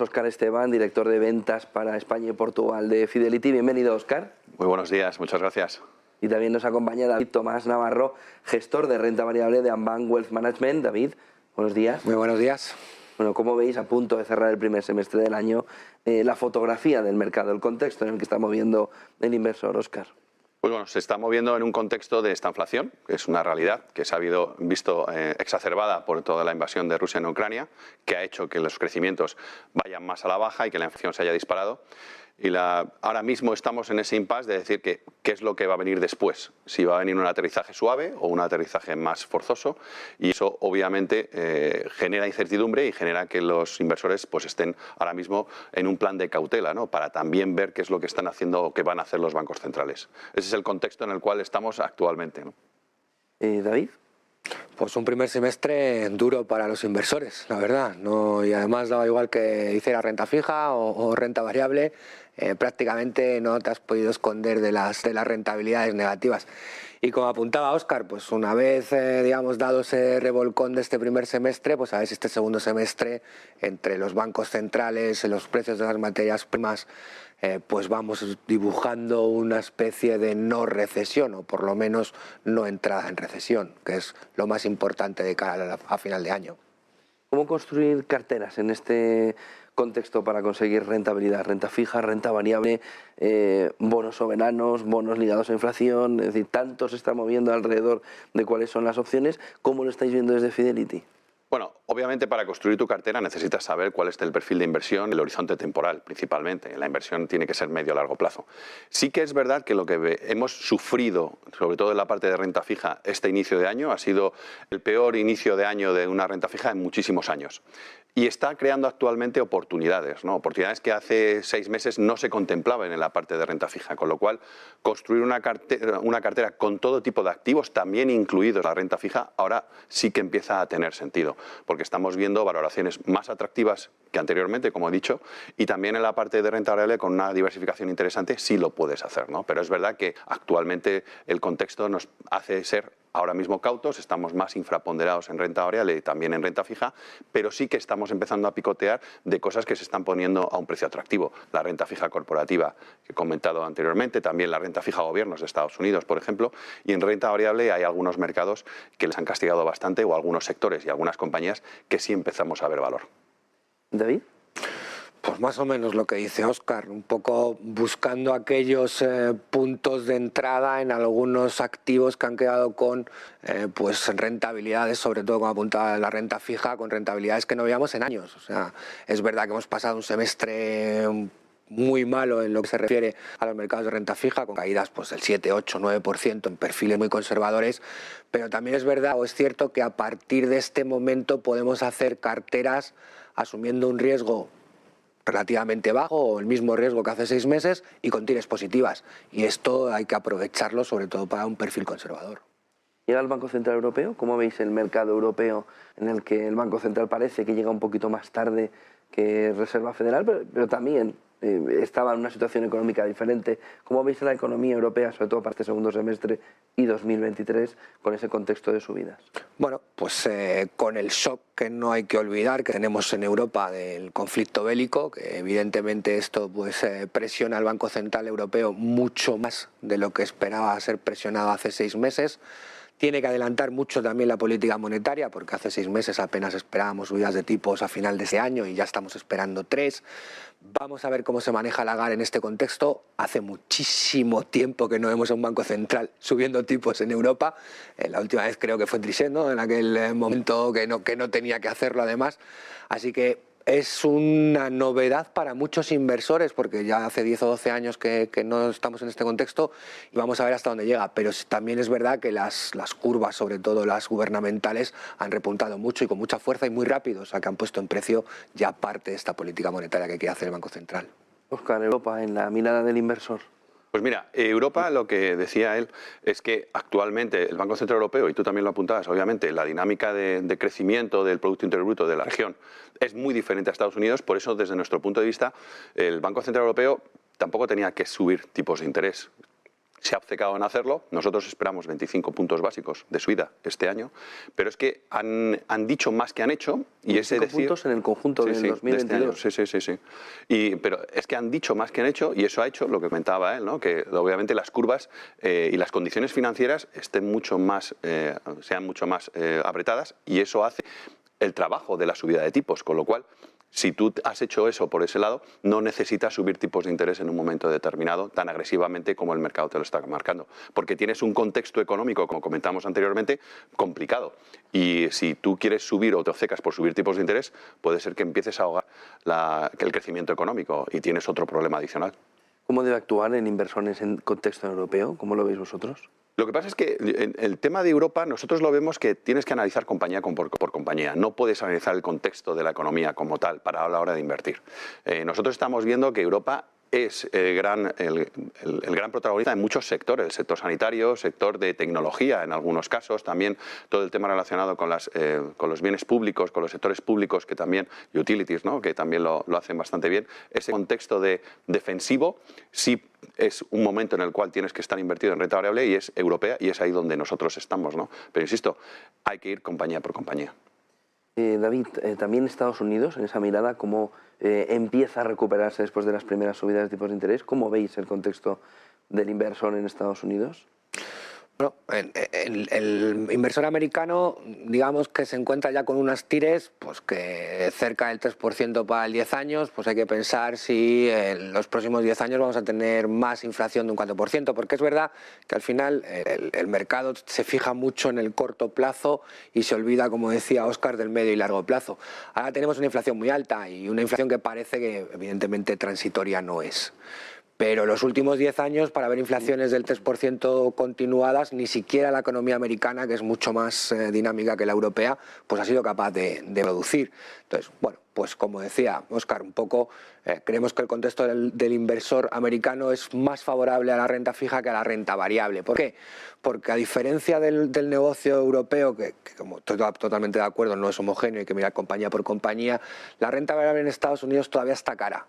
Óscar Esteban, director de ventas para España y Portugal de Fidelity. Bienvenido, Óscar. Muy buenos días, muchas gracias. Y también nos acompaña David Tomás Navarro, gestor de renta variable de Ambank Wealth Management. David, buenos días. Muy buenos días. Bueno, como veis, a punto de cerrar el primer semestre del año, la fotografía del mercado, el contexto en el que está moviendo el inversor, Óscar. Pues bueno, se está moviendo en un contexto de esta inflación, que es una realidad que se ha visto exacerbada por toda la invasión de Rusia en Ucrania, que ha hecho que los crecimientos vayan más a la baja y que la inflación se haya disparado. Y ahora mismo estamos en ese impasse de decir qué es lo que va a venir después, si va a venir un aterrizaje suave o un aterrizaje más forzoso, y eso obviamente genera incertidumbre y genera que los inversores pues estén ahora mismo en un plan de cautela, ¿no?, para también ver qué es lo que están haciendo o qué van a hacer los bancos centrales. Ese es el contexto en el cual estamos actualmente, ¿no? David. Pues un primer semestre duro para los inversores, la verdad, ¿no? Y además daba igual que hiciera renta fija o renta variable, prácticamente no te has podido esconder de las rentabilidades negativas. Y como apuntaba Óscar, pues una vez digamos dado ese revolcón de este primer semestre, pues a ver si este segundo semestre, entre los bancos centrales, los precios de las materias primas, pues vamos dibujando una especie de no recesión, o por lo menos no entrada en recesión, que es lo más importante de cara a final de año. ¿Cómo construir carteras en este contexto para conseguir rentabilidad? Renta fija, renta variable, bonos soberanos, bonos ligados a inflación, es decir, tanto se está moviendo alrededor de cuáles son las opciones. ¿Cómo lo estáis viendo desde Fidelity? Bueno, obviamente para construir tu cartera necesitas saber cuál es el perfil de inversión, el horizonte temporal principalmente. La inversión tiene que ser medio a largo plazo. Sí que es verdad que lo que hemos sufrido, sobre todo en la parte de renta fija, este inicio de año ha sido el peor inicio de año de una renta fija en muchísimos años. Y está creando actualmente oportunidades, ¿no? Oportunidades que hace 6 meses no se contemplaban en la parte de renta fija, con lo cual construir una cartera con todo tipo de activos, también incluidos la renta fija, ahora sí que empieza a tener sentido, porque estamos viendo valoraciones más atractivas que anteriormente, como he dicho, y también en la parte de renta variable con una diversificación interesante sí lo puedes hacer, ¿no? Pero es verdad que actualmente el contexto nos hace ser ahora mismo cautos, estamos más infraponderados en renta variable y también en renta fija, pero sí que estamos empezando a picotear de cosas que se están poniendo a un precio atractivo. La renta fija corporativa, que he comentado anteriormente, también la renta fija a gobiernos de Estados Unidos, por ejemplo, y en renta variable hay algunos mercados que les han castigado bastante, o algunos sectores y algunas compañías que sí empezamos a ver valor. David. Pues más o menos lo que dice Óscar, un poco buscando aquellos puntos de entrada en algunos activos que han quedado con pues rentabilidades, sobre todo como apuntaba la renta fija, con rentabilidades que no veíamos en años. O sea, es verdad que hemos pasado un semestre muy malo en lo que se refiere a los mercados de renta fija, con caídas pues del 7, 8, 9% en perfiles muy conservadores, pero también es verdad o es cierto que a partir de este momento podemos hacer carteras asumiendo un riesgo relativamente bajo o el mismo riesgo que hace 6 meses y con tires positivas. Y esto hay que aprovecharlo sobre todo para un perfil conservador. ¿Llega el Banco Central Europeo? ¿Cómo veis el mercado europeo en el que el Banco Central parece que llega un poquito más tarde que Reserva Federal, pero también estaba en una situación económica diferente? ¿Cómo veis la economía europea, sobre todo para este segundo semestre y 2023, con ese contexto de subidas? Bueno, pues con el shock que no hay que olvidar que tenemos en Europa del conflicto bélico, que evidentemente esto pues presiona al Banco Central Europeo mucho más de lo que esperaba ser presionado hace 6 meses. Tiene que adelantar mucho también la política monetaria, porque hace 6 meses apenas esperábamos subidas de tipos a final de ese año y ya estamos esperando 3. Vamos a ver cómo se maneja Lagarde en este contexto. Hace muchísimo tiempo que no vemos a un banco central subiendo tipos en Europa. La última vez creo que fue Trichet, ¿no?, en aquel momento que no tenía que hacerlo además. Así que es una novedad para muchos inversores, porque ya hace 10 o 12 años que no estamos en este contexto y vamos a ver hasta dónde llega. Pero también es verdad que las curvas, sobre todo las gubernamentales, han repuntado mucho y con mucha fuerza y muy rápido, o sea que han puesto en precio ya parte de esta política monetaria que quiere hacer el Banco Central. Óscar, Europa, en la mirada del inversor. Pues mira, Europa, lo que decía él es que actualmente el Banco Central Europeo, y tú también lo apuntabas, obviamente, la dinámica de crecimiento del Producto Interior Bruto de la región es muy diferente a Estados Unidos. Por eso, desde nuestro punto de vista, el Banco Central Europeo tampoco tenía que subir tipos de interés. se ha obcecado en hacerlo. Nosotros esperamos 25 puntos básicos de subida este año, pero es que han dicho más que han hecho, y ese decir puntos en el conjunto del 2022. De este año. Sí. Pero es que han dicho más que han hecho, y eso ha hecho lo que comentaba él, ¿no? Que obviamente las curvas y las condiciones financieras sean mucho más apretadas, y eso hace el trabajo de la subida de tipos, con lo cual, si tú has hecho eso por ese lado, no necesitas subir tipos de interés en un momento determinado tan agresivamente como el mercado te lo está marcando. Porque tienes un contexto económico, como comentamos anteriormente, complicado. Y si tú quieres subir o te obcecas por subir tipos de interés, puede ser que empieces a ahogar el crecimiento económico y tienes otro problema adicional. ¿Cómo debe actuar en inversores en contexto europeo? ¿Cómo lo veis vosotros? Lo que pasa es que en el tema de Europa nosotros lo vemos que tienes que analizar compañía por compañía. No puedes analizar el contexto de la economía como tal para a la hora de invertir. Nosotros estamos viendo que Europa es el gran protagonista en muchos sectores, el sector sanitario, sector de tecnología en algunos casos, también todo el tema relacionado con los bienes públicos, con los sectores públicos que también, utilities, ¿no? Que también lo hacen bastante bien. Ese contexto de defensivo sí es un momento en el cual tienes que estar invertido en renta variable y es europea, y es ahí donde nosotros estamos, ¿no? Pero insisto, hay que ir compañía por compañía. David, también Estados Unidos, en esa mirada, ¿cómo empieza a recuperarse después de las primeras subidas de tipos de interés? ¿Cómo veis el contexto del inversor en Estados Unidos? Bueno, el inversor americano, digamos que se encuentra ya con unas tires pues que cerca del 3% para el 10 años, pues hay que pensar si en los próximos 10 años vamos a tener más inflación de un 4%, porque es verdad que al final el mercado se fija mucho en el corto plazo y se olvida, como decía Óscar, del medio y largo plazo. Ahora tenemos una inflación muy alta y una inflación que parece que evidentemente transitoria no es. Pero los últimos 10 años, para ver inflaciones del 3% continuadas, ni siquiera la economía americana, que es mucho más dinámica que la europea, pues ha sido capaz de producir. Entonces, bueno, pues como decía Óscar, un poco creemos que el contexto del inversor americano es más favorable a la renta fija que a la renta variable. ¿Por qué? Porque a diferencia del negocio europeo, que como estoy totalmente de acuerdo, no es homogéneo, hay que mirar compañía por compañía, la renta variable en Estados Unidos todavía está cara.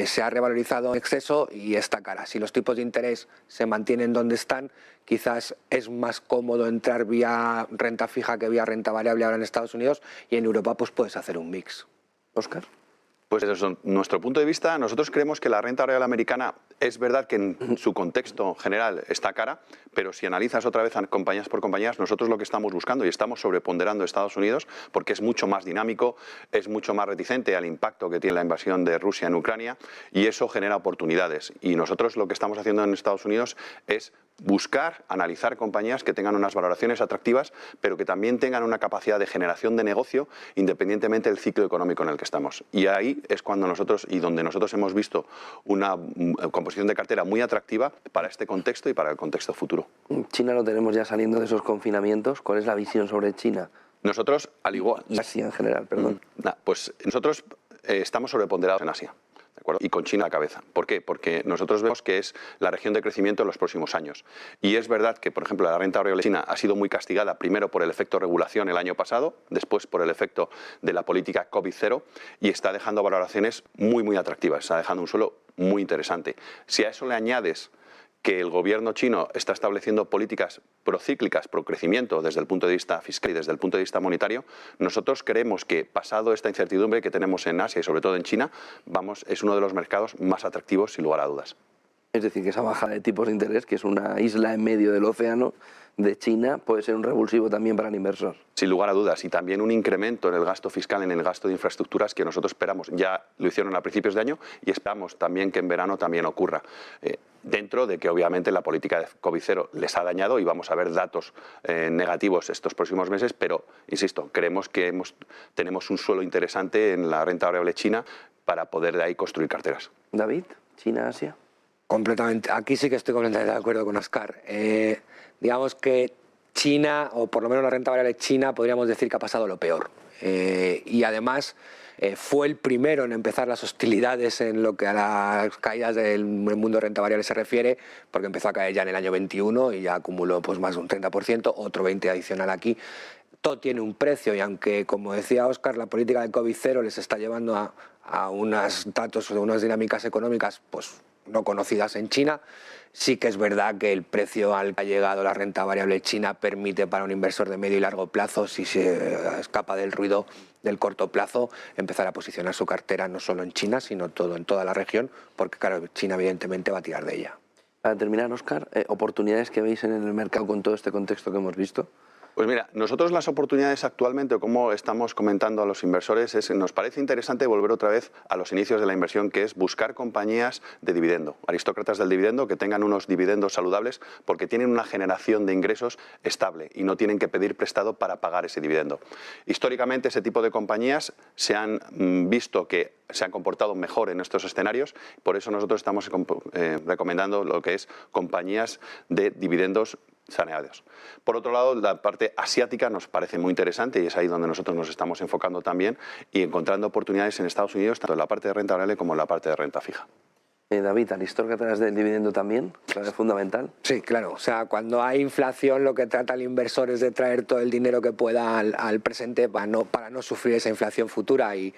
Se ha revalorizado en exceso y está cara. Si los tipos de interés se mantienen donde están, quizás es más cómodo entrar vía renta fija que vía renta variable ahora en Estados Unidos, y en Europa pues puedes hacer un mix. Óscar. Pues desde nuestro punto de vista, nosotros creemos que la renta variable americana es verdad que en su contexto general está cara, pero si analizas otra vez compañías por compañías, nosotros lo que estamos buscando, y estamos sobreponderando Estados Unidos porque es mucho más dinámico, es mucho más reticente al impacto que tiene la invasión de Rusia en Ucrania, y eso genera oportunidades. Y nosotros lo que estamos haciendo en Estados Unidos es buscar, analizar compañías que tengan unas valoraciones atractivas, pero que también tengan una capacidad de generación de negocio independientemente del ciclo económico en el que estamos. Y ahí es cuando nosotros, y donde nosotros hemos visto una composición de cartera muy atractiva para este contexto y para el contexto futuro. China lo tenemos ya saliendo de esos confinamientos. ¿Cuál es la visión sobre China? Nosotros, al igual... Y Asia en general, perdón. Pues nosotros estamos sobreponderados en Asia. ¿De acuerdo? Y con China a la cabeza. ¿Por qué? Porque nosotros vemos que es la región de crecimiento en los próximos años. Y es verdad que, por ejemplo, la renta variable china ha sido muy castigada, primero por el efecto regulación el año pasado, después por el efecto de la política COVID-0, y está dejando valoraciones muy atractivas, está dejando un suelo muy interesante. Si a eso le añades que el gobierno chino está estableciendo políticas procíclicas, pro crecimiento desde el punto de vista fiscal y desde el punto de vista monetario, nosotros creemos que, pasado esta incertidumbre que tenemos en Asia y sobre todo en China, es uno de los mercados más atractivos sin lugar a dudas. Es decir, que esa bajada de tipos de interés, que es una isla en medio del océano de China, puede ser un revulsivo también para el inversor. Sin lugar a dudas, y también un incremento en el gasto fiscal, en el gasto de infraestructuras que nosotros esperamos. Ya lo hicieron a principios de año y esperamos también que en verano también ocurra. Dentro de que obviamente la política de COVID-0 les ha dañado y vamos a ver datos negativos estos próximos meses, pero insisto, creemos que tenemos un suelo interesante en la renta variable china para poder de ahí construir carteras. David, China, Asia. Completamente. Aquí sí que estoy completamente de acuerdo con Óscar. Digamos que China, o por lo menos la renta variable china, podríamos decir que ha pasado lo peor. Y además fue el primero en empezar las hostilidades en lo que a las caídas del mundo de renta variable se refiere, porque empezó a caer ya en el año 21 y ya acumuló pues más de un 30%, otro 20% adicional aquí. Todo tiene un precio, y aunque, como decía Óscar, la política de COVID-0 les está llevando a unos datos, unas dinámicas económicas pues no conocidas en China. Sí que es verdad que el precio al que ha llegado la renta variable china permite para un inversor de medio y largo plazo, si se escapa del ruido del corto plazo, empezar a posicionar su cartera no solo en China, sino en toda la región, porque claro, China evidentemente va a tirar de ella. Para terminar, Óscar, ¿oportunidades que veis en el mercado con todo este contexto que hemos visto? Pues mira, nosotros las oportunidades actualmente, o como estamos comentando a los inversores, nos parece interesante volver otra vez a los inicios de la inversión, que es buscar compañías de dividendo, aristócratas del dividendo, que tengan unos dividendos saludables, porque tienen una generación de ingresos estable y no tienen que pedir prestado para pagar ese dividendo. Históricamente, ese tipo de compañías se han visto que se han comportado mejor en estos escenarios, por eso nosotros estamos recomendando lo que es compañías de dividendos saneados. Por otro lado, la parte asiática nos parece muy interesante y es ahí donde nosotros nos estamos enfocando también y encontrando oportunidades en Estados Unidos, tanto en la parte de renta variable como en la parte de renta fija. David, aristócratas del dividendo también, clave fundamental. Sí, claro. O sea, cuando hay inflación, lo que trata el inversor es de traer todo el dinero que pueda al presente para no sufrir esa inflación futura. Y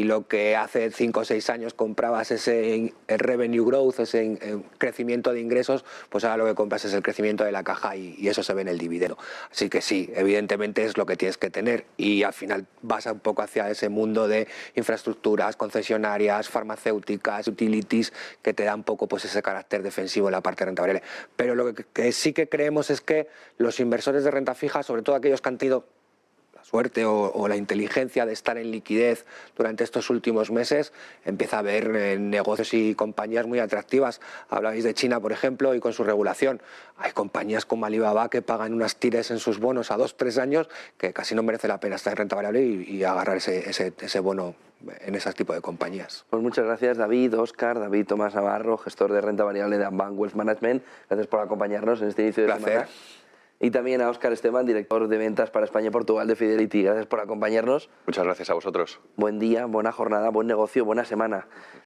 lo que hace 5 o 6 años comprabas ese revenue growth, ese crecimiento de ingresos, pues ahora lo que compras es el crecimiento de la caja y eso se ve en el dividendo. Así que sí, evidentemente es lo que tienes que tener y al final vas un poco hacia ese mundo de infraestructuras, concesionarias, farmacéuticas, utilities, que te da un poco pues ese carácter defensivo en la parte de renta variable. Pero lo que sí que creemos es que los inversores de renta fija, sobre todo aquellos que han tenido la suerte o la inteligencia de estar en liquidez durante estos últimos meses, empieza a haber negocios y compañías muy atractivas. Hablabais de China, por ejemplo, y con su regulación. Hay compañías como Alibaba que pagan unas tires en sus bonos a 2-3 años que casi no merece la pena estar en renta variable y agarrar ese bono en ese tipo de compañías. Pues muchas gracias, David, Óscar, David Tomás Navarro, gestor de renta variable de Ambank Wealth Management. Gracias por acompañarnos en este inicio de semana. Y también a Óscar Esteban, director de ventas para España y Portugal de Fidelity. Gracias por acompañarnos. Muchas gracias a vosotros. Buen día, buena jornada, buen negocio, buena semana.